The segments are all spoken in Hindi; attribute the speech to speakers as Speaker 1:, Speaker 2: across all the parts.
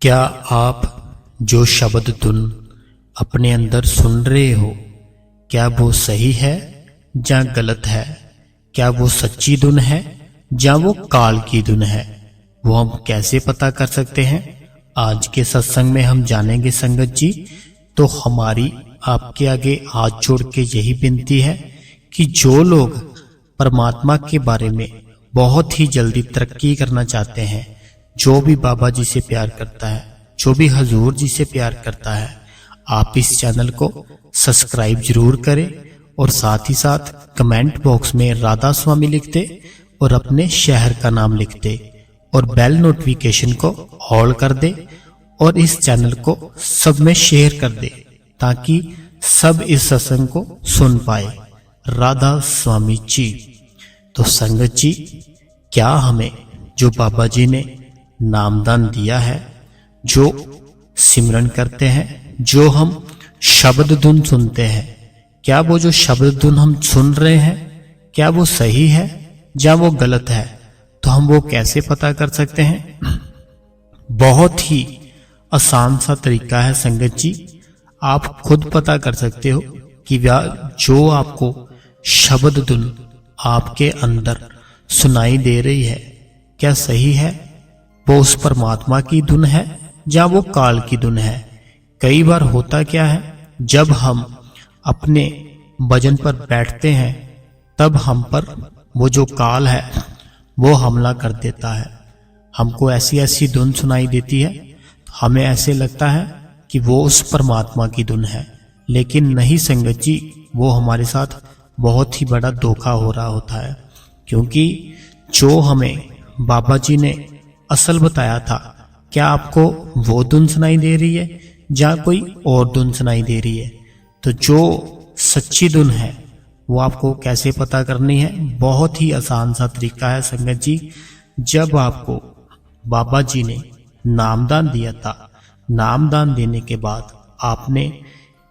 Speaker 1: क्या आप जो शब्द धुन अपने अंदर सुन रहे हो, क्या वो सही है या गलत है? क्या वो सच्ची धुन है या वो काल की धुन है? वो हम कैसे पता कर सकते हैं? आज के सत्संग में हम जानेंगे संगत जी। तो हमारी आपके आगे हाथ जोड़ के यही विनती है कि जो लोग परमात्मा के बारे में बहुत ही जल्दी तरक्की करना चाहते हैं, जो भी बाबा जी से प्यार करता है, जो भी हजूर जी से प्यार करता है, आप इस चैनल को सब्सक्राइब जरूर करें और साथ ही साथ कमेंट बॉक्स में राधा स्वामी लिख दे और अपने शहर का नाम लिख दे और बेल नोटिफिकेशन को ऑल कर दे और इस चैनल को सब में शेयर कर दे ताकि सब इस सत्संग को सुन पाए। राधा स्वामी जी। तो संगत जी, क्या हमें जो बाबा जी ने नामदान दिया है, जो सिमरन करते हैं, जो हम शब्द धुन सुनते हैं, क्या वो जो शब्द धुन हम सुन रहे हैं, क्या वो सही है या वो गलत है? तो हम वो कैसे पता कर सकते हैं? बहुत ही आसान सा तरीका है संगत जी। आप खुद पता कर सकते हो कि जो आपको शब्द धुन आपके अंदर सुनाई दे रही है, क्या सही है? वो उस परमात्मा की धुन है या वो काल की धुन है? कई बार होता क्या है, जब हम अपने भजन पर बैठते हैं तब हम पर वो जो काल है वो हमला कर देता है। हमको ऐसी ऐसी धुन सुनाई देती है, हमें ऐसे लगता है कि वो उस परमात्मा की धुन है, लेकिन नहीं संगत जी, वो हमारे साथ बहुत ही बड़ा धोखा हो रहा होता है। क्योंकि जो हमें बाबा जी ने असल बताया था, क्या आपको वो धुन सुनाई दे रही है या कोई और धुन सुनाई दे रही है? तो जो सच्ची धुन है वो आपको कैसे पता करनी है? बहुत ही आसान सा तरीका है संगत जी। जब आपको बाबा जी ने नामदान दिया था, नामदान देने के बाद आपने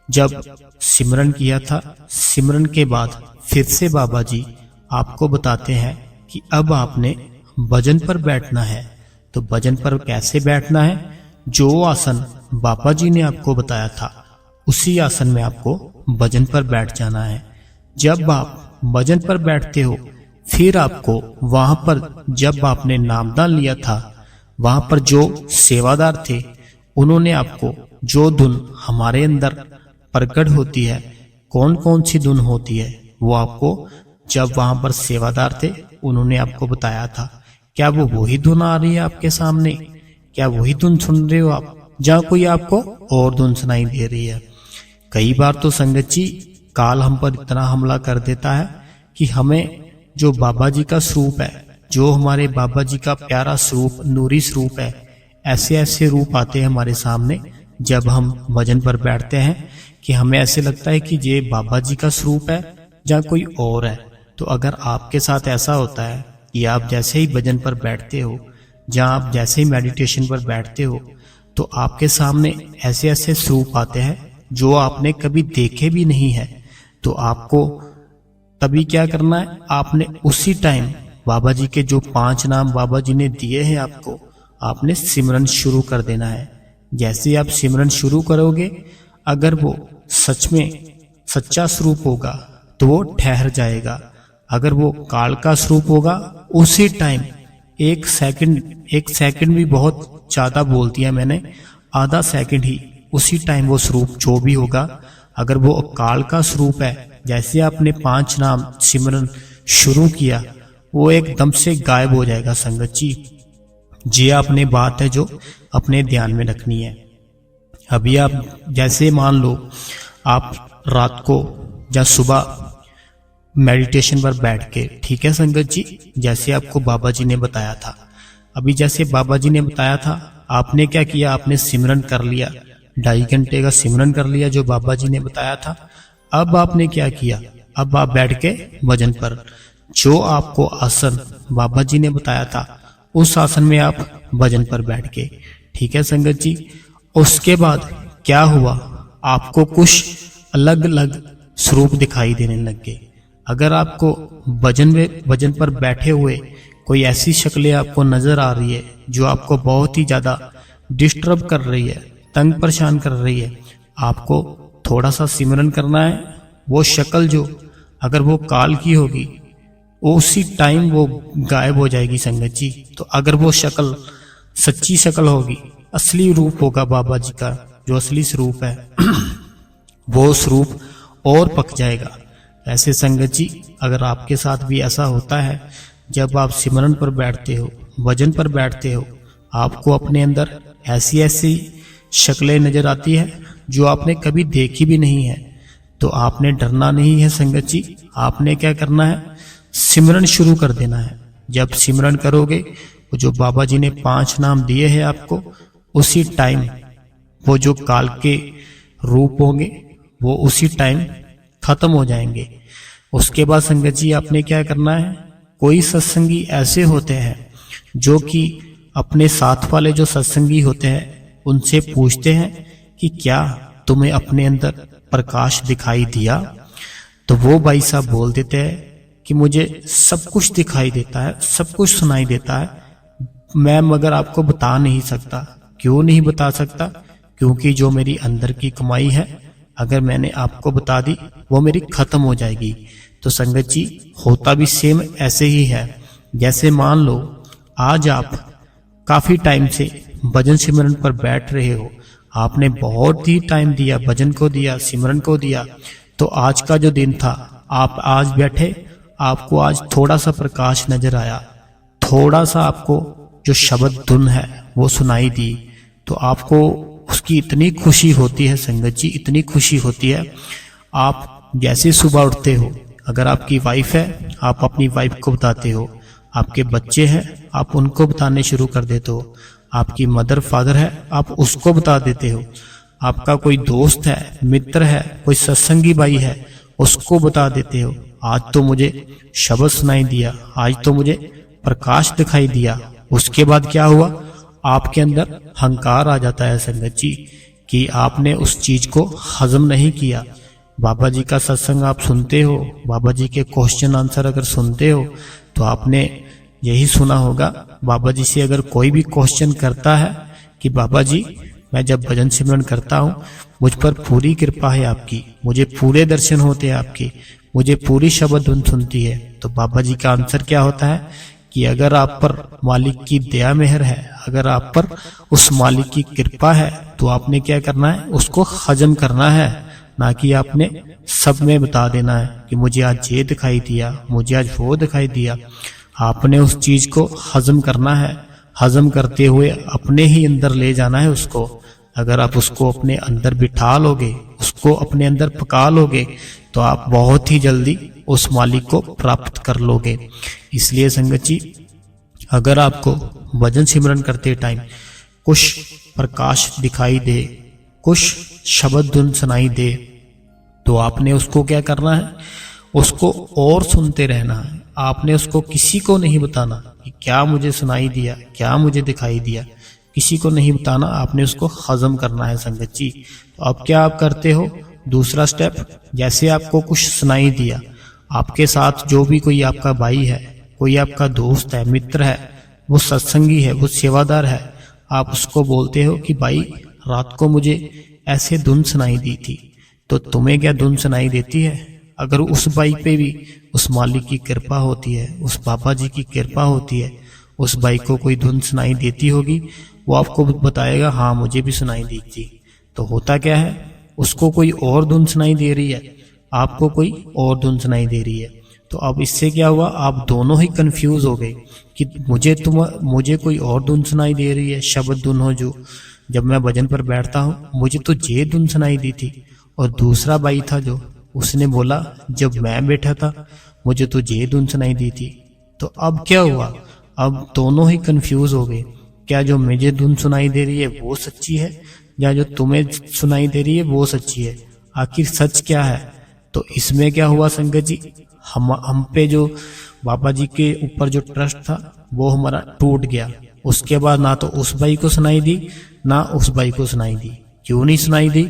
Speaker 1: जब सिमरन किया था, सिमरन के बाद फिर से बाबा जी आपको बताते हैं कि अब आपने भजन पर बैठना है। तो भजन पर कैसे बैठना है? जो आसन बाबा जी ने आपको बताया था उसी आसन में आपको भजन पर बैठ जाना है। जब आप भजन पर बैठते हो, फिर आपको वहां पर जब आपने नामदान लिया था, वहां पर जो सेवादार थे उन्होंने आपको जो धुन हमारे अंदर प्रकट होती है, कौन कौन सी धुन होती है, वो आपको जब वहां पर सेवादार थे उन्होंने आपको बताया था। क्या वो वही धुन आ रही है आपके सामने? क्या वही धुन सुन रहे हो आप, या कोई आपको और धुन सुनाई दे रही है? कई बार तो संगत जी काल हम पर इतना हमला कर देता है कि हमें जो बाबा जी का स्वरूप है, जो हमारे बाबा जी का प्यारा स्वरूप, नूरी स्वरूप है, ऐसे ऐसे रूप आते हैं हमारे सामने जब हम भजन पर बैठते हैं कि हमें ऐसे लगता है कि ये बाबा जी का स्वरूप है या कोई और है। तो अगर आपके साथ ऐसा होता है कि आप जैसे ही भजन पर बैठते हो, जहाँ आप जैसे ही मेडिटेशन पर बैठते हो, तो आपके सामने ऐसे ऐसे स्वरूप आते हैं जो आपने कभी देखे भी नहीं है, तो आपको तभी क्या करना है? आपने उसी टाइम बाबा जी के जो 5 नाम बाबा जी ने दिए हैं आपको, आपने सिमरन शुरू कर देना है। जैसे आप सिमरन शुरू करोगे, अगर वो सच में सच्चा स्वरूप होगा तो वो ठहर जाएगा। अगर वो काल का स्वरूप होगा, उसी टाइम 1 सेकंड भी बहुत ज्यादा बोल दिया मैंने, आधा सेकंड ही, उसी टाइम वो स्वरूप जो भी होगा, अगर वो काल का स्वरूप है, जैसे आपने 5 नाम सिमरन शुरू किया, वो एकदम से गायब हो जाएगा संगत जी। ये आपने बात है जो अपने ध्यान में रखनी है। अभी आप जैसे मान लो आप रात को या सुबह मेडिटेशन पर बैठ के, ठीक है संगत जी, जैसे आपको बाबा जी ने बताया था, अभी जैसे बाबा जी ने बताया था, आपने क्या किया? आपने सिमरन कर लिया, 2.5 घंटे का सिमरन कर लिया जो बाबा जी ने बताया था। अब आपने क्या किया? अब आप बैठ के भजन पर जो आपको आसन बाबा जी ने बताया था, उस आसन में आप भजन पर बैठ के, ठीक है संगत जी। उसके बाद क्या हुआ? आपको कुछ अलग अलग स्वरूप दिखाई देने लग गए। अगर आपको भजन पर बैठे हुए कोई ऐसी शक्लें आपको नजर आ रही है जो आपको बहुत ही ज्यादा डिस्टर्ब कर रही है, तंग परेशान कर रही है, आपको थोड़ा सा सिमरन करना है। वो शक्ल जो अगर वो काल की होगी उसी टाइम वो गायब हो जाएगी संगत जी। तो अगर वो शक्ल सच्ची शक्ल होगी, असली रूप होगा बाबा जी का जो असली स्वरूप है वो स्वरूप और पक जाएगा। ऐसे संगत जी अगर आपके साथ भी ऐसा होता है, जब आप सिमरन पर बैठते हो, भजन पर बैठते हो, आपको अपने अंदर ऐसी ऐसी शक्लें नजर आती है जो आपने कभी देखी भी नहीं है, तो आपने डरना नहीं है संगत जी। आपने क्या करना है, सिमरन शुरू कर देना है। जब सिमरन करोगे, वो जो बाबा जी ने 5 नाम दिए हैं आपको, उसी टाइम वो जो काल के रूप होंगे वो उसी टाइम खत्म हो जाएंगे। उसके बाद संगत जी आपने क्या करना है, कोई सत्संगी ऐसे होते हैं जो कि अपने साथ वाले जो सत्संगी होते हैं उनसे पूछते हैं कि क्या तुम्हें अपने अंदर प्रकाश दिखाई दिया? तो वो भाई साहब बोल देते हैं कि मुझे सब कुछ दिखाई देता है, सब कुछ सुनाई देता है, मैं मगर आपको बता नहीं सकता। क्यों नहीं बता सकता? क्योंकि जो मेरी अंदर की कमाई है, अगर मैंने आपको बता दी वो मेरी खत्म हो जाएगी। तो संगत जी होता भी सेम ऐसे ही है। जैसे मान लो आज आप काफी टाइम से भजन सिमरन पर बैठ रहे हो, आपने बहुत ही टाइम दिया, भजन को दिया, सिमरन को दिया, तो आज का जो दिन था, आप आज बैठे, आपको आज थोड़ा सा प्रकाश नजर आया, थोड़ा सा आपको जो शब्द धुन है वो सुनाई दी, तो आपको उसकी इतनी खुशी होती है संगत जी, इतनी खुशी होती है। आप जैसे सुबह उठते हो, अगर आपकी वाइफ है आप अपनी वाइफ को बताते हो, आपके बच्चे हैं आप उनको बताने शुरू कर देते हो, आपकी मदर फादर है आप उसको बता देते हो, आपका कोई दोस्त है, मित्र है, कोई सत्संगी भाई है उसको बता देते हो, आज तो मुझे शब्द सुनाई दिया, आज तो मुझे प्रकाश दिखाई दिया। उसके बाद क्या हुआ, आपके अंदर अहंकार आ जाता है संगत जी कि आपने उस चीज को हजम नहीं किया। बाबा जी का सत्संग आप सुनते हो, बाबा जी के क्वेश्चन आंसर अगर सुनते हो तो आपने यही सुना होगा, बाबा जी से अगर कोई भी क्वेश्चन करता है कि बाबा जी मैं जब भजन सिमरन करता हूँ मुझ पर पूरी कृपा है आपकी, मुझे पूरे दर्शन होते हैं आपके, मुझे पूरी शब्द धुन सुनती है, तो बाबा जी का आंसर क्या होता है कि अगर आप पर मालिक की दया मेहर है, अगर आप पर उस मालिक की कृपा है, तो आपने क्या करना है, उसको हजम करना है, ना कि आपने सब में बता देना है कि मुझे आज ये दिखाई दिया, मुझे आज वो दिखाई दिया। आपने उस चीज को हजम करना है, हजम करते हुए अपने ही अंदर ले जाना है उसको। अगर आप उसको अपने अंदर बिठा लोगे, उसको अपने अंदर पका लोगे, तो आप बहुत ही जल्दी उस मालिक को प्राप्त कर लोगे। इसलिए संगत जी अगर आपको भजन सिमरन करते टाइम कुछ प्रकाश दिखाई दे, कुछ शब्द धुन सुनाई दे, तो आपने उसको क्या करना है, उसको और सुनते रहना है। आपने उसको किसी को नहीं बताना कि क्या मुझे सुनाई दिया, क्या मुझे दिखाई दिया, किसी को नहीं बताना, आपने उसको हजम करना है संगत जी। तो अब क्या आप करते हो, दूसरा स्टेप, जैसे आपको कुछ सुनाई दिया, आपके साथ जो भी कोई आपका भाई है, कोई आपका दोस्त है, मित्र है, वो सत्संगी है, वो सेवादार है, आप उसको बोलते हो कि भाई रात को मुझे ऐसे धुन सुनाई दी थी, तो तुम्हें क्या धुन सुनाई देती है? अगर उस भाई पे भी उस मालिक की कृपा होती है, उस बाबा जी की कृपा होती है, उस भाई को कोई धुन सुनाई देती होगी, वो आपको बताएगा हाँ मुझे भी सुनाई दी थी। तो होता क्या है, उसको कोई और धुन सुनाई दे रही है, आपको कोई और धुन सुनाई दे रही है। तो अब इससे क्या हुआ, आप दोनों ही कंफ्यूज हो गए कि मुझे कोई और धुन सुनाई दे रही है, शब्द धुन हो जो जब मैं भजन पर बैठता हूँ मुझे तो ये धुन सुनाई दी थी, और दूसरा भाई था जो उसने बोला जब मैं बैठा था मुझे तो ये धुन सुनाई दी थी। तो अब क्या हुआ, अब दोनों ही कंफ्यूज हो गए, क्या जो मुझे धुन सुनाई दे रही है वो सच्ची है या जो तुम्हें सुनाई दे रही है वो सच्ची है, आखिर सच क्या है? तो इसमें क्या हुआ संगत जी, हम पे जो बाबा जी के ऊपर जो ट्रस्ट था वो हमारा टूट गया। उसके बाद ना तो उस भाई को सुनाई दी ना उस भाई को सुनाई दी। क्यों नहीं सुनाई दी?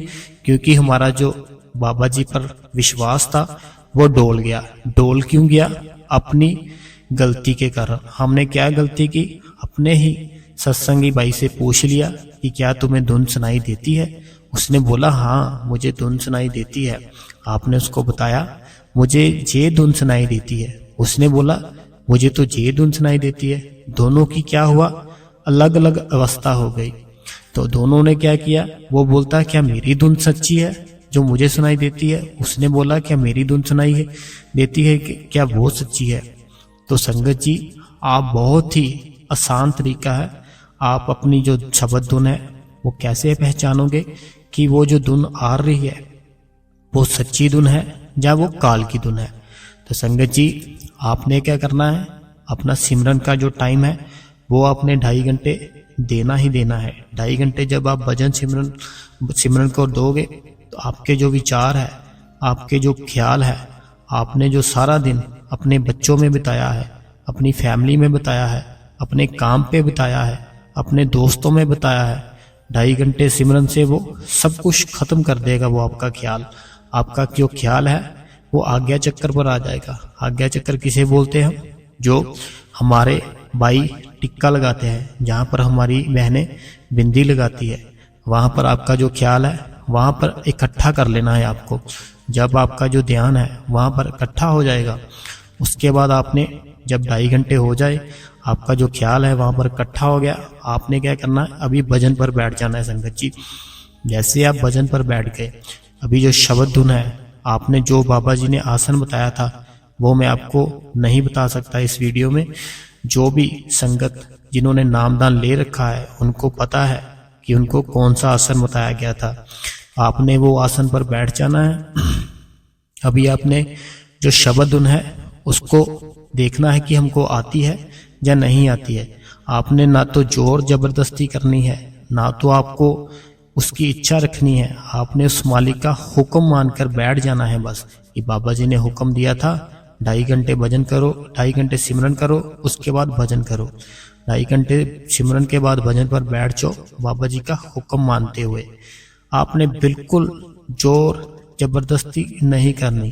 Speaker 1: क्योंकि हमारा जो बाबा जी पर विश्वास था वो डोल गया। डोल क्यों गया? अपनी गलती के कारण। हमने क्या गलती की? अपने ही सत्संगी भाई से पूछ लिया कि क्या तुम्हें धुन सुनाई देती है? उसने बोला हाँ मुझे धुन सुनाई देती है। आपने उसको बताया मुझे ये धुन सुनाई देती है। उसने बोला मुझे तो ये धुन सुनाई देती है। दोनों की क्या हुआ, अलग अलग अवस्था हो गई। तो दोनों ने क्या किया, वो बोलता क्या मेरी धुन सच्ची है जो मुझे सुनाई देती है? उसने बोला क्या मेरी धुन सुनाई देती है क्या वो सच्ची है? तो संगत जी आप बहुत ही आसान तरीका है, आप अपनी जो शब्द धुन है वो कैसे पहचानोगे कि वो जो धुन आ रही है वो सच्ची धुन है या वो काल की धुन है? तो संगत जी आपने क्या करना है, अपना सिमरन का जो टाइम है वो आपने 2.5 घंटे देना ही देना है। 2.5 घंटे जब आप भजन सिमरन को दोगे तो आपके जो विचार है, आपके जो ख्याल है, आपने जो सारा दिन अपने बच्चों में बिताया है, अपनी फैमिली में बिताया है, अपने काम पे बिताया है, अपने दोस्तों में बिताया है, 2.5 घंटे सिमरन से वो सब कुछ खत्म कर देगा। वो आपका ख्याल, आपका जो ख्याल है वो आज्ञा चक्कर पर आ जाएगा। आज्ञा चक्कर किसे बोलते हैं? जो हमारे भाई टिक्का लगाते हैं, जहाँ पर हमारी बहनें बिंदी लगाती है, वहाँ पर आपका जो ख्याल है वहाँ पर इकट्ठा कर लेना है आपको। जब आपका जो ध्यान है वहाँ पर इकट्ठा हो जाएगा, उसके बाद आपने जब 2.5 घंटे हो जाए, आपका जो ख्याल है वहाँ पर इकट्ठा हो गया, आपने क्या करना है, अभी भजन पर बैठ जाना है। संगत जी जैसे आप भजन पर बैठ गए, अभी जो शब्द धुन है, आपने जो बाबा जी ने आसन बताया था वो मैं आपको नहीं बता सकता इस वीडियो में। जो भी संगत जिन्होंने नामदान ले रखा है उनको पता है कि उनको कौन सा आसन बताया गया था। आपने वो आसन पर बैठ जाना है। अभी आपने जो शब्द धुन है उसको देखना है कि हमको आती है या नहीं आती है। आपने ना तो जोर जबरदस्ती करनी है, ना तो आपको उसकी इच्छा रखनी है। आपने उस मालिक का हुक्म मानकर बैठ जाना है बस, कि बाबा जी ने हुक्म दिया था 2.5 घंटे भजन करो, 2.5 घंटे सिमरन करो, उसके बाद भजन करो। 2.5 घंटे सिमरन के बाद भजन पर बैठ जाओ बाबा जी का हुक्म मानते हुए। आपने बिल्कुल जोर जबरदस्ती नहीं करनी,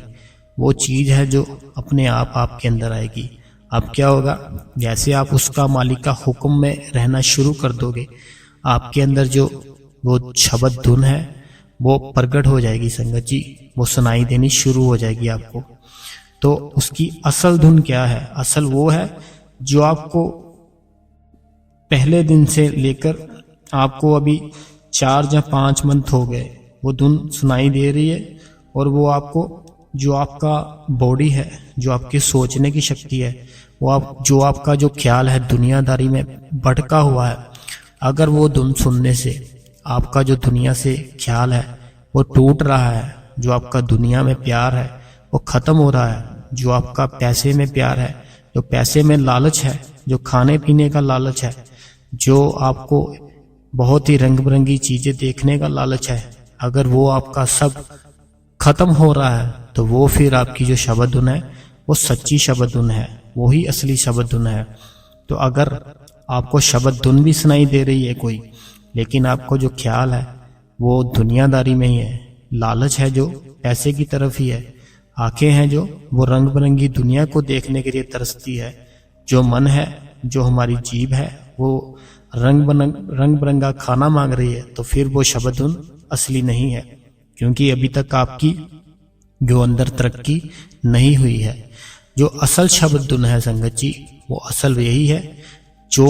Speaker 1: वो चीज है जो अपने आप आपके अंदर आएगी। अब क्या होगा, जैसे आप उसका मालिक का हुक्म में रहना शुरू कर दोगे, आपके अंदर जो वो शब्द धुन है वो प्रकट हो जाएगी। संगत जी वो सुनाई देनी शुरू हो जाएगी आपको। तो उसकी असल धुन क्या है? असल वो है जो आपको पहले दिन से लेकर आपको अभी 4 या 5 मंथ हो गए वो धुन सुनाई दे रही है, और वो आपको जो आपका बॉडी है, जो आपके सोचने की शक्ति है, वो जो आपका जो ख्याल है दुनियादारी में भटका हुआ है, अगर वो धुन सुनने से आपका जो दुनिया से ख्याल है वो टूट रहा है, जो आपका दुनिया में प्यार है वो खत्म हो रहा है, जो आपका पैसे में प्यार है, जो पैसे में लालच है, जो खाने पीने का लालच है, जो आपको बहुत ही रंग बिरंगी चीजें देखने का लालच है, अगर वो आपका सब खत्म हो रहा है तो वो फिर आपकी जो शब्द धुन है वो सच्ची शब्द धुन है, वो ही असली शब्द धुन है। तो अगर आपको शब्द धुन भी सुनाई दे रही है कोई, लेकिन आपको जो ख्याल है वो दुनियादारी में ही है, लालच है जो पैसे की तरफ ही है, आंखें हैं जो वो रंग बिरंगी दुनिया को देखने के लिए तरसती है, जो मन है, जो हमारी जीभ है वो रंग बिरंगा खाना मांग रही है, तो फिर वो शब्द धुन असली नहीं है, क्योंकि अभी तक आपकी जो अंदर तरक्की नहीं हुई है। जो असल शब्द धुन है संगत जी, वो असल यही है जो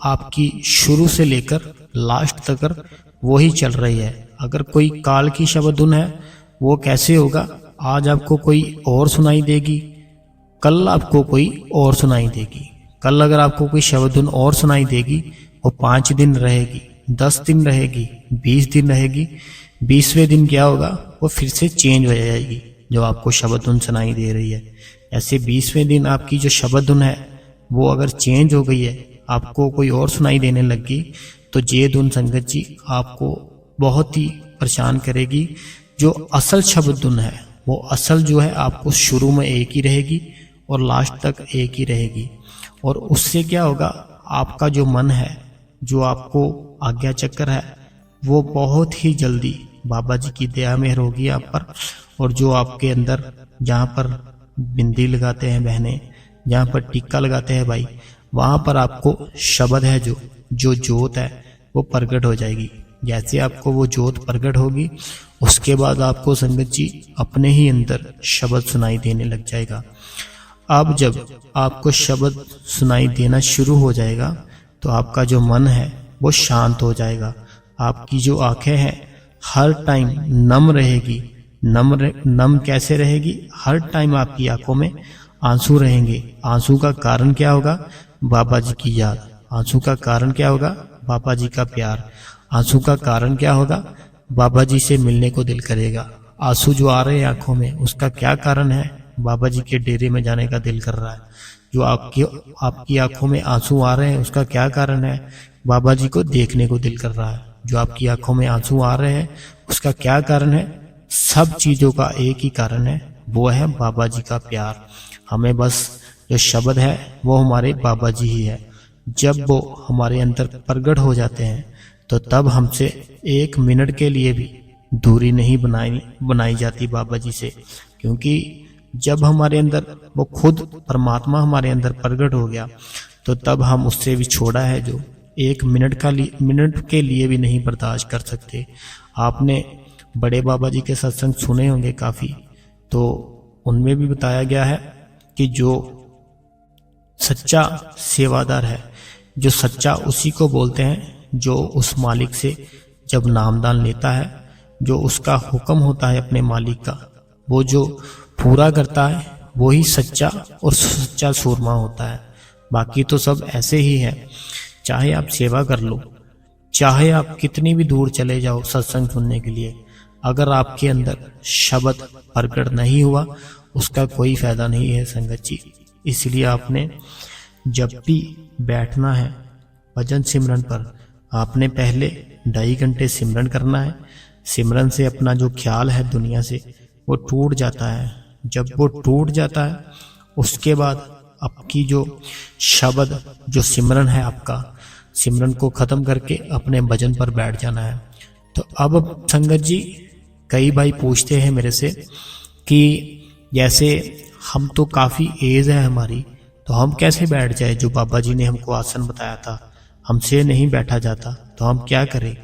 Speaker 1: आपकी शुरू से लेकर लास्ट तक वो ही चल रही है। अगर कोई काल की शब्द धुन है वो कैसे होगा, आज आपको कोई और सुनाई देगी, कल आपको कोई और सुनाई देगी। कल अगर आपको कोई शब्द धुन और सुनाई देगी वो 5 दिन रहेगी, 10 दिन रहेगी, 20 दिन रहेगी, 20वें दिन क्या होगा, वो फिर से चेंज हो जाएगी जो आपको शब्द धुन सुनाई दे रही है। ऐसे 20वें दिन आपकी जो शब्द धुन है वो अगर चेंज हो गई है, आपको कोई और सुनाई देने लगी, तो ये धुन संगत जी आपको बहुत ही परेशान करेगी। जो असल शब्द धुन है वो असल जो है आपको शुरू में एक ही रहेगी और लास्ट तक एक ही रहेगी, और उससे क्या होगा, आपका जो मन है, जो आपको आज्ञा चक्र है, वो बहुत ही जल्दी बाबा जी की दया मेहर होगी आप पर। और जो आपके अंदर जहाँ पर बिंदी लगाते हैं बहनें, जहाँ पर टिक्का लगाते हैं भाई, वहाँ पर आपको शब्द है जो जोत है, वो प्रकट हो जाएगी। जैसे आपको वो ज्योत प्रकट होगी, उसके बाद आपको संगत जी अपने ही अंदर शब्द सुनाई देने लग जाएगा। अब जब आपको शब्द सुनाई देना शुरू हो जाएगा तो आपका जो मन है वो शांत हो जाएगा। आपकी जो आंखें हैं हर टाइम नम रहेगी। नम कैसे रहेगी? हर टाइम आपकी आंखों में आंसू रहेंगे। आंसू का कारण क्या होगा? बाबा जी की याद। आंसू का कारण क्या होगा? बाबा जी का प्यार। आंसू का कारण क्या होगा? बाबा जी से मिलने को दिल करेगा। आंसू जो आ रहे हैं आंखों में, उसका क्या कारण है? बाबा जी के डेरे में जाने का दिल कर रहा है। जो आपकी आंखों में आंसू आ रहे हैं, उसका क्या कारण है? बाबा जी को देखने को दिल कर रहा है। जो आपकी आंखों में आंसू आ रहे हैं, उसका क्या कारण है? सब चीजों का एक ही कारण है, वो है बाबा जी का प्यार। हमें बस जो शब्द है वो हमारे बाबा जी ही है। जब वो हमारे अंदर प्रकट हो जाते हैं तो तब हमसे 1 मिनट के लिए भी दूरी नहीं बनाई जाती बाबा जी से। क्योंकि जब हमारे अंदर वो खुद परमात्मा हमारे अंदर प्रकट हो गया तो तब हम उससे भी छोड़ा है जो 1 मिनट के लिए भी नहीं बर्दाश्त कर सकते। आपने बड़े बाबा जी के सत्संग सुने होंगे काफी, तो उनमें भी बताया गया है कि जो सच्चा सेवादार है, जो सच्चा उसी को बोलते हैं जो उस मालिक से जब नामदान लेता है, जो उसका हुक्म होता है अपने मालिक का, वो जो पूरा करता है वो ही सच्चा और सच्चा सूरमा होता है। बाकी तो सब ऐसे ही है। चाहे आप सेवा कर लो, चाहे आप कितनी भी दूर चले जाओ सत्संग सुनने के लिए, अगर आपके अंदर शब्द प्रकट नहीं हुआ उसका कोई फायदा नहीं है संगत जी। इसलिए आपने जब भी बैठना है भजन सिमरन पर, आपने पहले 2.5 घंटे सिमरन करना है। सिमरन से अपना जो ख्याल है दुनिया से वो टूट जाता है। जब वो टूट जाता है उसके बाद आपकी जो शब्द जो सिमरन है, आपका सिमरन को खत्म करके अपने भजन पर बैठ जाना है। तो अब संगत जी कई भाई पूछते हैं मेरे से कि जैसे हम तो काफ़ी एज है हमारी, तो हम कैसे बैठ जाए? जो बाबा जी ने हमको आसन बताया था हमसे नहीं बैठा जाता, तो हम क्या करें?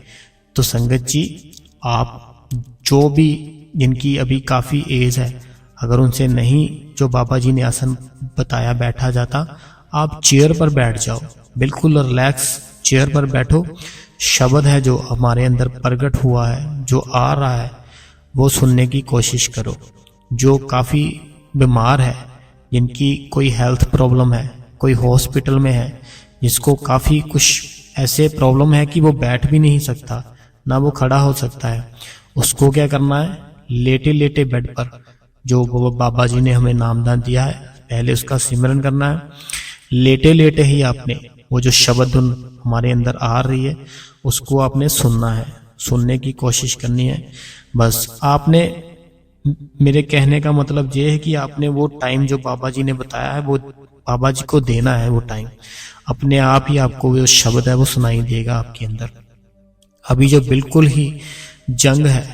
Speaker 1: तो संगत जी आप जो भी जिनकी अभी काफ़ी एज है, अगर उनसे नहीं जो बाबा जी ने आसन बताया बैठा जाता, आप चेयर पर बैठ जाओ, बिल्कुल रिलैक्स चेयर पर बैठो। शब्द है जो हमारे अंदर प्रकट हुआ है, जो आ रहा है, वो सुनने की कोशिश करो। जो काफ़ी बीमार है, जिनकी कोई हेल्थ प्रॉब्लम है, कोई हॉस्पिटल में है, जिसको काफ़ी कुछ ऐसे प्रॉब्लम है कि वो बैठ भी नहीं सकता, ना वो खड़ा हो सकता है, उसको क्या करना है? लेटे लेटे बेड पर जो बाबा जी ने हमें नामदान दिया है, पहले उसका सिमरन करना है। लेटे लेटे ही आपने वो जो शब्द हमारे अंदर आ रही है उसको आपने सुनना है, सुनने की कोशिश करनी है। बस आपने, मेरे कहने का मतलब ये है कि आपने वो टाइम जो बाबा जी ने बताया है वो बाबा जी को देना है। वो टाइम अपने आप ही आपको वो शब्द है वो सुनाई देगा आपके अंदर। अभी जो बिल्कुल ही जंग है,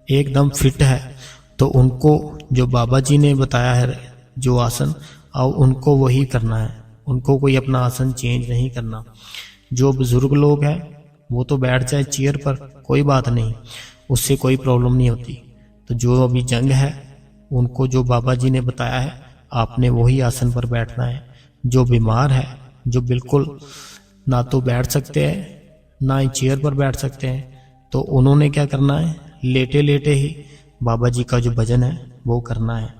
Speaker 1: एकदम फिट है, तो उनको जो बाबा जी ने बताया है जो आसन, और उनको वही करना है। उनको कोई अपना आसन चेंज नहीं करना। जो बुजुर्ग लोग हैं वो तो बैठ जाए चेयर पर, कोई बात नहीं, उससे कोई प्रॉब्लम नहीं होती। तो जो अभी जंग है उनको जो बाबा जी ने बताया है आपने वही आसन पर बैठना है। जो बीमार है, जो बिल्कुल ना तो बैठ सकते हैं ना ही चेयर पर बैठ सकते हैं, तो उन्होंने क्या करना है? लेटे लेटे ही बाबा जी का जो भजन है वो करना है।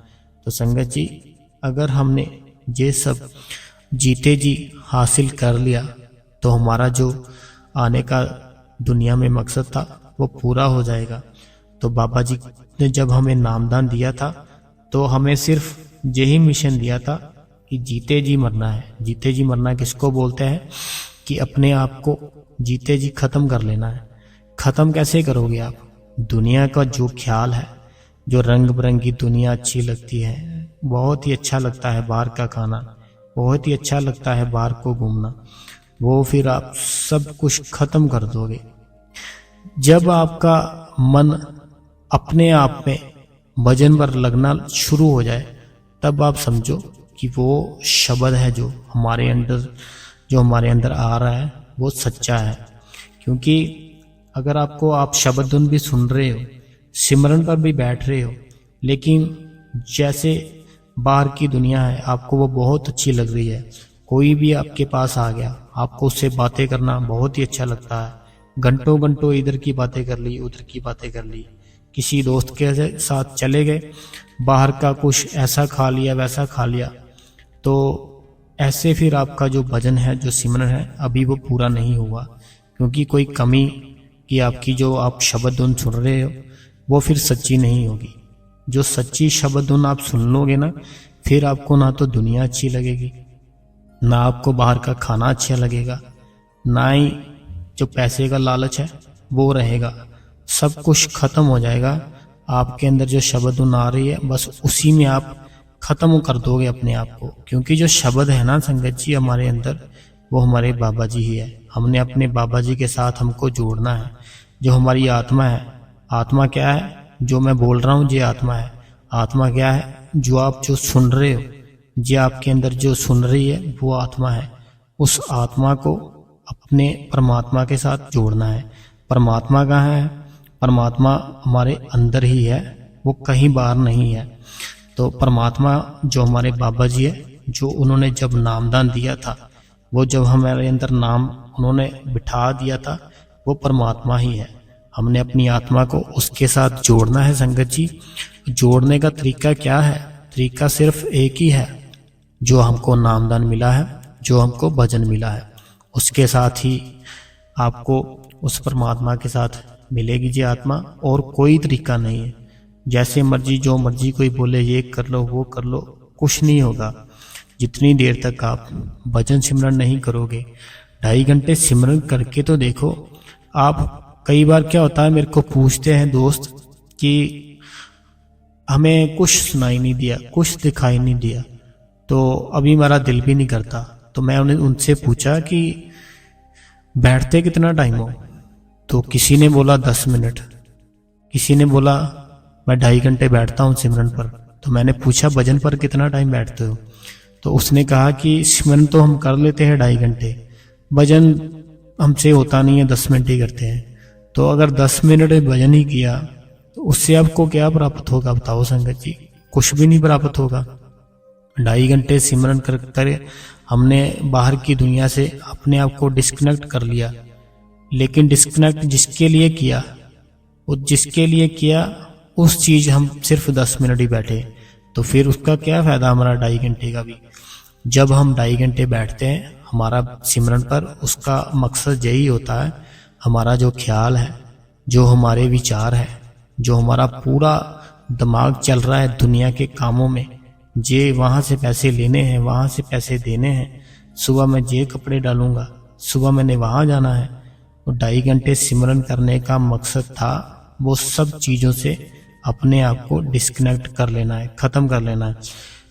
Speaker 1: तो संगत जी अगर हमने ये सब जीते जी हासिल कर लिया तो हमारा जो आने का दुनिया में मकसद था वो पूरा हो जाएगा। तो बाबा जी ने जब हमें नामदान दिया था तो हमें सिर्फ यही मिशन दिया था कि जीते जी मरना है। जीते जी मरना किसको बोलते हैं? कि अपने आप को जीते जी खत्म कर लेना है। खत्म कैसे करोगे आप? दुनिया का जो ख्याल है, जो रंग बिरंगी दुनिया अच्छी लगती है, बहुत ही अच्छा लगता है बाहर का खाना, बहुत ही अच्छा लगता है बाहर को घूमना, वो फिर आप सब कुछ खत्म कर दोगे। जब आपका मन अपने आप में भजन पर लगना शुरू हो जाए तब आप समझो कि वो शब्द है जो हमारे अंदर आ रहा है वो सच्चा है। क्योंकि अगर आप शब्द धुन भी सुन रहे हो, सिमरन पर भी बैठ रहे हो, लेकिन जैसे बाहर की दुनिया है आपको वो बहुत अच्छी लग रही है, कोई भी आपके पास आ गया, आपको उससे बातें करना बहुत ही अच्छा लगता है, घंटों घंटों इधर की बातें कर ली, उधर की बातें कर ली, किसी दोस्त के साथ चले गए, बाहर का कुछ ऐसा खा लिया वैसा खा लिया, तो ऐसे फिर आपका जो भजन है, जो सिमरन है, अभी वो पूरा नहीं हुआ, क्योंकि कोई कमी कि आपकी जो आप शब्द धुन सुन रहे हो वो फिर सच्ची नहीं होगी। जो सच्ची शब्द धुन आप सुन लोगे ना, फिर आपको ना तो दुनिया अच्छी लगेगी, ना आपको बाहर का खाना अच्छा लगेगा, ना ही जो पैसे का लालच है वो रहेगा, सब कुछ खत्म हो जाएगा। आपके अंदर जो शब्द धुन आ रही है बस उसी में आप खत्म कर दोगे अपने आप को, क्योंकि जो शब्द है ना संगत जी हमारे अंदर, वो हमारे बाबा जी ही है। हमने अपने बाबा जी के साथ हमको जोड़ना है। जो हमारी आत्मा है, आत्मा क्या है, जो मैं बोल रहा हूँ ये आत्मा है। आत्मा क्या है, जो आप जो सुन रहे हो, ये आपके अंदर जो सुन रही है वो आत्मा है। उस आत्मा को अपने परमात्मा के साथ जोड़ना है। परमात्मा कहाँ है? परमात्मा हमारे अंदर ही है, वो कहीं बाहर नहीं है। तो परमात्मा जो हमारे बाबा जी है, जो उन्होंने जब नामदान दिया था, वो जब हमारे अंदर नाम उन्होंने बिठा दिया था, वो परमात्मा ही है। हमने अपनी आत्मा को उसके साथ जोड़ना है संगत जी। जोड़ने का तरीका क्या है? तरीका सिर्फ एक ही है, जो हमको नामदान मिला है, जो हमको भजन मिला है, उसके साथ ही आपको उस परमात्मा के साथ मिलेगी जी आत्मा। और कोई तरीका नहीं है। जैसे मर्जी जो मर्जी कोई बोले ये कर लो वो कर लो, कुछ नहीं होगा। जितनी देर तक आप भजन सिमरन नहीं करोगे, 2.5 घंटे सिमरन करके तो देखो आप। कई बार क्या होता है, मेरे को पूछते हैं दोस्त कि हमें कुछ सुनाई नहीं दिया, कुछ दिखाई नहीं दिया, तो अभी मेरा दिल भी नहीं करता। तो मैं उनसे पूछा कि बैठते कितना टाइम हो? तो किसी ने बोला 10 मिनट, किसी ने बोला मैं 2.5 घंटे बैठता हूँ सिमरन पर। तो मैंने पूछा भजन पर कितना टाइम बैठते हो? तो उसने कहा कि सिमरन तो हम कर लेते हैं 2.5 घंटे, भजन हमसे होता नहीं है, 10 मिनट ही करते हैं। तो अगर 10 मिनट भजन ही किया तो उससे आपको क्या प्राप्त होगा बताओ संगत जी? कुछ भी नहीं प्राप्त होगा। 2.5 घंटे सिमरन कर हमने बाहर की दुनिया से अपने आप को डिस्कनेक्ट कर लिया। लेकिन डिस्कनेक्ट जिसके लिए किया, वो जिसके लिए किया उस चीज हम सिर्फ 10 मिनट ही बैठे, तो फिर उसका क्या फायदा हमारा 2.5 घंटे का भी। जब हम 2.5 घंटे बैठते हैं हमारा सिमरन पर, उसका मकसद यही होता है, हमारा जो ख्याल है, जो हमारे विचार है, जो हमारा पूरा दिमाग चल रहा है दुनिया के कामों में, जे वहां से पैसे लेने हैं, वहां से पैसे देने हैं, सुबह मैं ये कपड़े डालूंगा, सुबह मैंने वहां जाना है। तो 2.5 घंटे सिमरन करने का मकसद था वो सब चीजों से अपने आप को डिस्कनेक्ट कर लेना है, खत्म कर लेना है।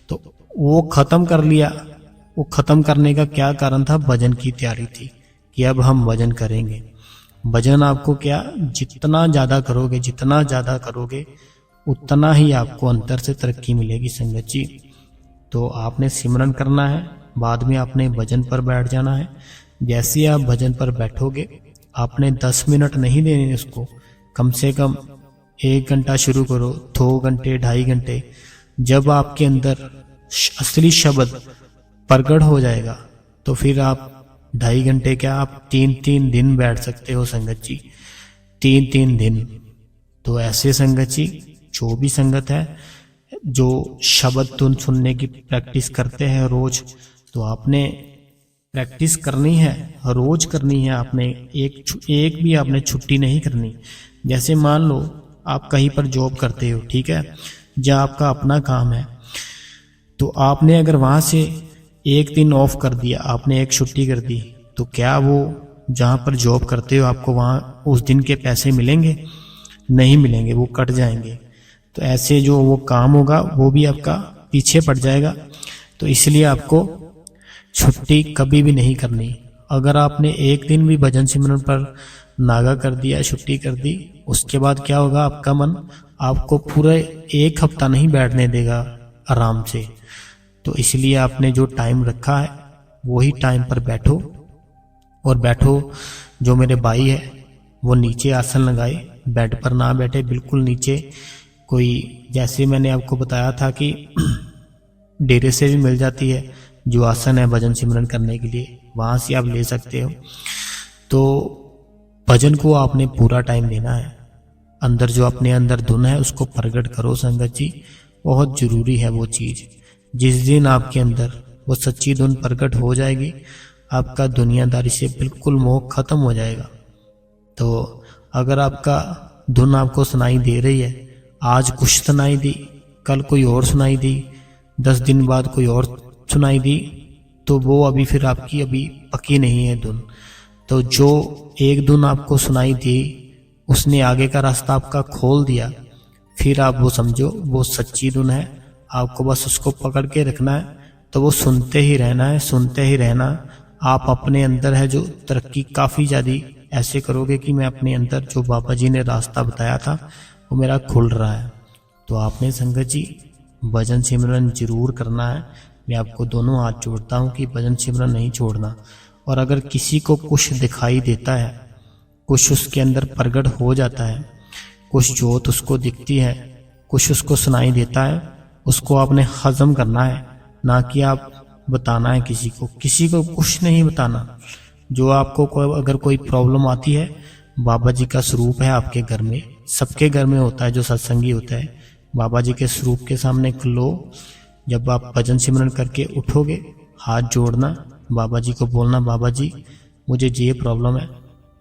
Speaker 1: तो वो खत्म कर लिया। वो खत्म करने का क्या कारण था? भजन की तैयारी थी कि अब हम भजन करेंगे। भजन आपको क्या, जितना ज्यादा करोगे, जितना ज्यादा करोगे, उतना ही आपको अंतर से तरक्की मिलेगी संगत जी। तो आपने सिमरन करना है, बाद में आपने भजन पर बैठ जाना है। जैसे आप भजन पर बैठोगे, आपने 10 मिनट नहीं देने उसको, कम से कम 1 घंटा शुरू करो, 2 घंटे, 2.5 घंटे। जब आपके अंदर असली शब्द प्रकट हो जाएगा तो फिर आप 2.5 घंटे क्या, आप 3-3 दिन बैठ सकते हो संगत जी, 3-3 दिन। तो ऐसे संगत जी, जो भी संगत है, जो शब्द धुन सुनने की प्रैक्टिस करते हैं रोज, तो आपने प्रैक्टिस करनी है, रोज करनी है। आपने एक भी आपने छुट्टी नहीं करनी। जैसे मान लो आप कहीं पर जॉब करते हो, ठीक है, जहाँ आपका अपना काम है, तो आपने अगर वहां से एक दिन ऑफ कर दिया, आपने एक छुट्टी कर दी, तो क्या वो जहां पर जॉब करते हो आपको वहां उस दिन के पैसे मिलेंगे? नहीं मिलेंगे, वो कट जाएंगे। तो ऐसे जो वो काम होगा वो भी आपका पीछे पड़ जाएगा। तो इसलिए आपको छुट्टी कभी भी नहीं करनी। अगर आपने एक दिन भी भजन सिमरन पर नागा कर दिया, छुट्टी कर दी, उसके बाद क्या होगा, आपका मन आपको पूरा 1 हफ्ता नहीं बैठने देगा आराम से। तो इसलिए आपने जो टाइम रखा है वही टाइम पर बैठो, और बैठो जो मेरे भाई है वो नीचे आसन लगाए, बेड पर ना बैठे, बिल्कुल नीचे। कोई जैसे मैंने आपको बताया था कि डेरे से भी मिल जाती है जो आसन है भजन सिमरन करने के लिए, वहाँ से आप ले सकते हो। तो भजन को आपने पूरा टाइम देना है, अंदर जो अपने अंदर धुन है उसको प्रकट करो संगत जी, बहुत जरूरी है वो चीज़। जिस दिन आपके अंदर वो सच्ची धुन प्रकट हो जाएगी, आपका दुनियादारी से बिल्कुल मोह खत्म हो जाएगा। तो अगर आपका धुन आपको सुनाई दे रही है, आज कुछ सुनाई दी, कल कोई और सुनाई दी, 10 दिन बाद कोई और सुनाई दी, तो वो अभी फिर आपकी अभी पक्की नहीं है धुन। तो जो एक धुन आपको सुनाई दी, उसने आगे का रास्ता आपका खोल दिया, फिर आप वो समझो वो सच्ची धुन है। आपको बस उसको पकड़ के रखना है, तो वो सुनते ही रहना है, सुनते ही रहना। आप अपने अंदर है जो तरक्की काफ़ी ज़्यादा ऐसे करोगे कि मैं अपने अंदर जो बाबा जी ने रास्ता बताया था वो मेरा खुल रहा है। तो आपने संगत जी भजन सिमरन जरूर करना है। मैं आपको दोनों हाथ जोड़ता हूँ कि भजन सिमरन नहीं छोड़ना। और अगर किसी को कुछ दिखाई देता है, कुछ उसके अंदर प्रकट हो जाता है, कुछ जोत उसको दिखती है, कुछ उसको सुनाई देता है, उसको आपने हजम करना है, ना कि आप बताना है किसी को कुछ नहीं बताना। जो आपको अगर कोई प्रॉब्लम आती है, बाबा जी का स्वरूप है आपके घर में, सबके घर में होता है जो सत्संगी होता है। बाबा जी के स्वरूप के सामने खलो, जब आप भजन सिमरन करके उठोगे, हाथ जोड़ना, बाबा जी को बोलना, बाबा जी मुझे ये प्रॉब्लम है,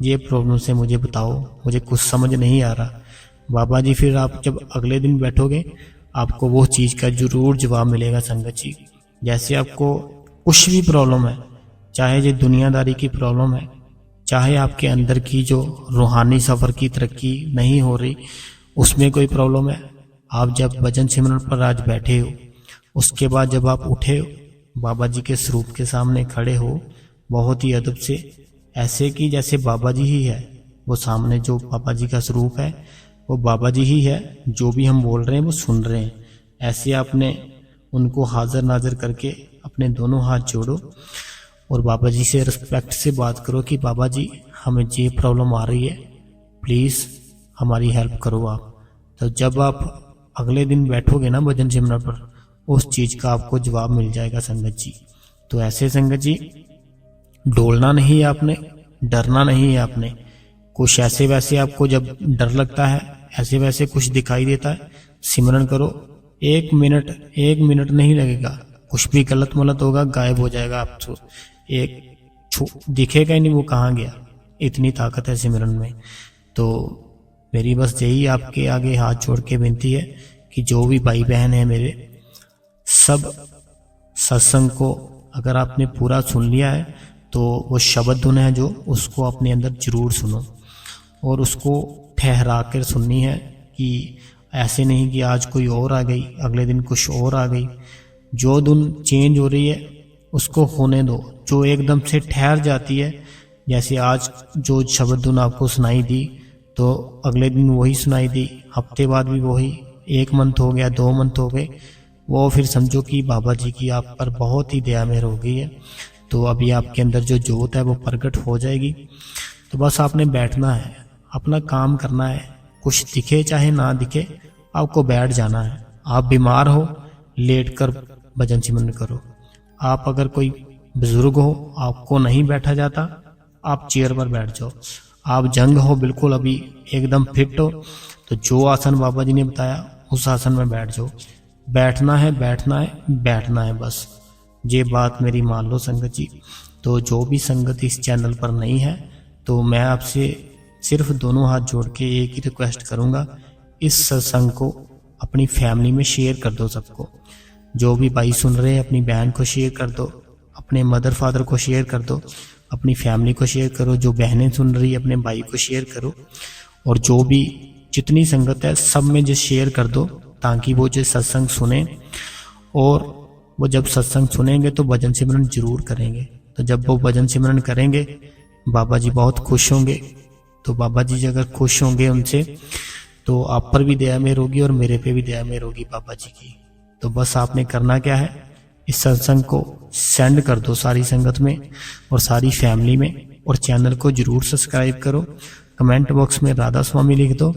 Speaker 1: ये प्रॉब्लम से मुझे बताओ, मुझे कुछ समझ नहीं आ रहा। बाबा जी फिर आप जब अगले दिन बैठोगे, आपको वो चीज़ का जरूर जवाब मिलेगा संगत जी। जैसे आपको कुछ भी प्रॉब्लम है, चाहे ये दुनियादारी की प्रॉब्लम है, चाहे आपके अंदर की जो रूहानी सफ़र की तरक्की नहीं हो रही उसमें कोई प्रॉब्लम है, आप जब भजन सिमरन पर आज बैठे हो, उसके बाद जब आप उठे हो, बाबा जी के स्वरूप के सामने खड़े हो, बहुत ही अदब से, ऐसे कि जैसे बाबा जी ही है, वो सामने जो बाबा जी का स्वरूप है वो बाबा जी ही है, जो भी हम बोल रहे हैं वो सुन रहे हैं। ऐसे आपने उनको हाजिर नाजिर करके अपने दोनों हाथ जोड़ो और बाबा जी से रिस्पेक्ट से बात करो कि बाबा जी हमें ये प्रॉब्लम आ रही है, प्लीज़ हमारी हेल्प करो आप। तो जब आप अगले दिन बैठोगे ना भजन सिमरन पर, उस चीज़ का आपको जवाब मिल जाएगा संगत जी। तो ऐसे संगत जी डोलना नहीं है आपने, डरना नहीं है आपने। कुछ ऐसे वैसे आपको जब डर लगता है, ऐसे वैसे कुछ दिखाई देता है, सिमरन करो, 1 मिनट नहीं लगेगा, कुछ भी गलत मलत होगा गायब हो जाएगा आपको, एक दिखेगा ही नहीं वो कहाँ गया। इतनी ताकत है सिमरन में। तो मेरी बस यही आपके आगे हाथ जोड़ के विनती है कि जो भी भाई बहन है मेरे, सब सत्संग को अगर आपने पूरा सुन लिया है तो वो शब्द धुन है जो, उसको अपने अंदर जरूर सुनो और उसको ठहरा कर सुननी है। कि ऐसे नहीं कि आज कोई और आ गई, अगले दिन कुछ और आ गई। जो धुन चेंज हो रही है उसको होने दो। जो एकदम से ठहर जाती है, जैसे आज जो शब्द धुन आपको सुनाई दी तो अगले दिन वही सुनाई दी, हफ्ते बाद भी वही, 1 मंथ हो गया, 2 मंथ हो गए, वो फिर समझो कि बाबा जी की आप पर बहुत ही दया मेहर हो गई है। तो अभी आपके अंदर जो जोत है वो प्रकट हो जाएगी। तो बस आपने बैठना है, अपना काम करना है, कुछ दिखे चाहे ना दिखे, आपको बैठ जाना है। आप बीमार हो, लेट कर भजन सिमरन करो। आप अगर कोई बुजुर्ग हो, आपको नहीं बैठा जाता, आप चेयर पर बैठ जाओ। आप जंग हो, बिल्कुल अभी एकदम फिट हो, तो जो आसन बाबा जी ने बताया उस आसन में बैठ जाओ। बैठना है, बैठना है, बैठना है, बस ये बात मेरी मान लो संगत जी। तो जो भी संगत इस चैनल पर नहीं है, तो मैं आपसे सिर्फ दोनों हाथ जोड़ के एक ही रिक्वेस्ट करूंगा, इस सत्संग को अपनी फैमिली में शेयर कर दो सबको। जो भी भाई सुन रहे हैं अपनी बहन को शेयर कर दो, अपने मदर फादर को शेयर कर दो, अपनी फैमिली को शेयर करो। जो बहनें सुन रही है अपने भाई को शेयर करो, और जो भी जितनी संगत है सब में जो शेयर कर दो, ताकि वो जो सत्संग सुने, और वो जब सत्संग सुनेंगे तो भजन सिमरन जरूर करेंगे। तो जब वो भजन सिमरन करेंगे बाबा जी बहुत खुश होंगे। तो बाबा जी अगर खुश होंगे उनसे, तो आप पर भी दया मेहर होगी और मेरे पे भी दया मेहर होगी बाबा जी की। तो बस आपने करना क्या है, इस सत्संग को सेंड कर दो सारी संगत में और सारी फैमिली में, और चैनल को जरूर सब्सक्राइब करो। कमेंट बॉक्स में राधा स्वामी लिख दो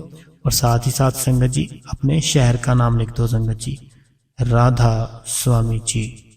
Speaker 1: और साथ ही साथ संगत जी अपने शहर का नाम लिख दो। संगत जी राधा स्वामी जी।